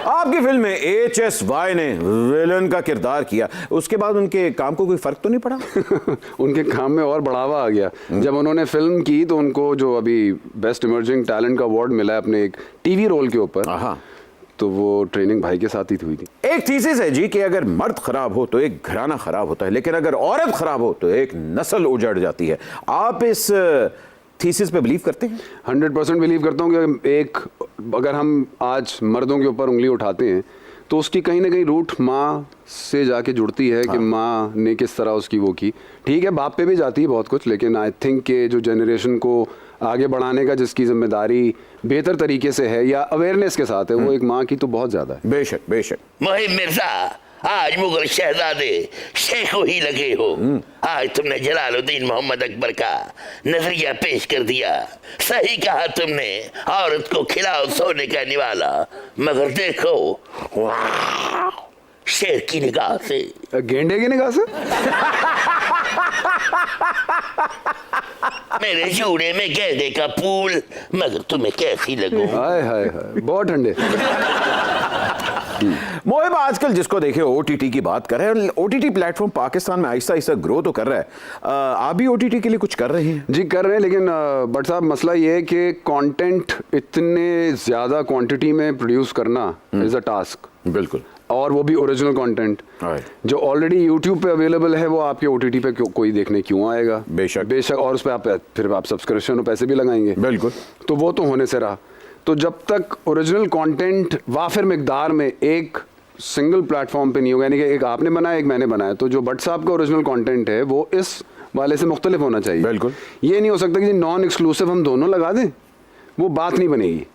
आपकी फिल्म में HSY ने विलन का किरदार किया, उसके बाद उनके काम को कोई फर्क तो नहीं पड़ा? उनके काम में और बढ़ावा आ गया। जब उन्होंने फिल्म की तो उनको जो अभी बेस्ट इमर्जिंग टैलेंट का अवार्ड मिला है अपने एक टीवी रोल के ऊपर, तो वो ट्रेनिंग भाई के साथ ही हुई थी। एक थीसिस है जी कि अगर मर्द खराब हो तो एक घराना खराब होता है, लेकिन अगर औरत खराब हो तो एक नस्ल उजड़ जाती है। आप इस थीसिस पे बिलीव करते हैं? 100% बिलीव करता हूँ कि अगर हम आज मर्दों के ऊपर उंगली उठाते हैं तो उसकी कहीं ना कहीं रूट माँ से जाके जुड़ती है कि माँ ने किस तरह उसकी वो की। ठीक है, बाप पे भी जाती है बहुत कुछ, लेकिन आई थिंक कि जो जनरेशन को आगे बढ़ाने का जिसकी जिम्मेदारी बेहतर तरीके से है या अवेयरनेस के साथ है, वो एक माँ की तो बहुत ज़्यादा है। बेशक बेशक। मुहिम मिर्जा, आज मुगल शहजादे शेख ही लगे हो। आज तुमने जलालुद्दीन मोहम्मद अकबर का नजरिया पेश कर दिया। सही कहा तुमने, औरत को खिलाओ सोने का निवाला, मगर देखो वाह, शेर की निगाह से, गेंडे की निगाह से। मेरे जूड़े में गेंदे का फूल, मगर तुम्हें कैसी लगूं? हाय हाय हाय, बहुत ठंडे। मोहिब, आजकल जिसको देखे OTT की बात कर रहे हैं, OTT प्लेटफॉर्म पाकिस्तान में आहिस्ता आहिस्ता ग्रो तो कर रहा है। आप भी OTT के लिए कुछ कर रहे हैं? जी कर रहे हैं, लेकिन बट साहब मसला ये है कि कंटेंट इतने ज़्यादा क्वांटिटी में प्रोड्यूस करना इज़ अ टास्क। बिल्कुल। और वो भी ओरिजिनल कंटेंट जो ऑलरेडी यूट्यूब पे अवेलेबल है, वो आपके OTT पे कोई देखने क्यों आएगा? बेशक बेशक। और उस पर फिर आप सब्सक्रिप्शन और पैसे भी लगाएंगे। बिल्कुल। तो वो तो होने से रहा। तो जब तक ओरिजिनल कंटेंट वाफिर मिकदार में एक सिंगल प्लेटफॉर्म पे नहीं होगा, यानी कि एक आपने बनाया एक मैंने बनाया, तो जो भट्ट साहब का ओरिजिनल कंटेंट है वो इस वाले से मुख्तलिफ होना चाहिए। बिल्कुल। ये नहीं हो सकता कि नॉन एक्सक्लूसिव हम दोनों लगा दें, वो बात नहीं बनेगी।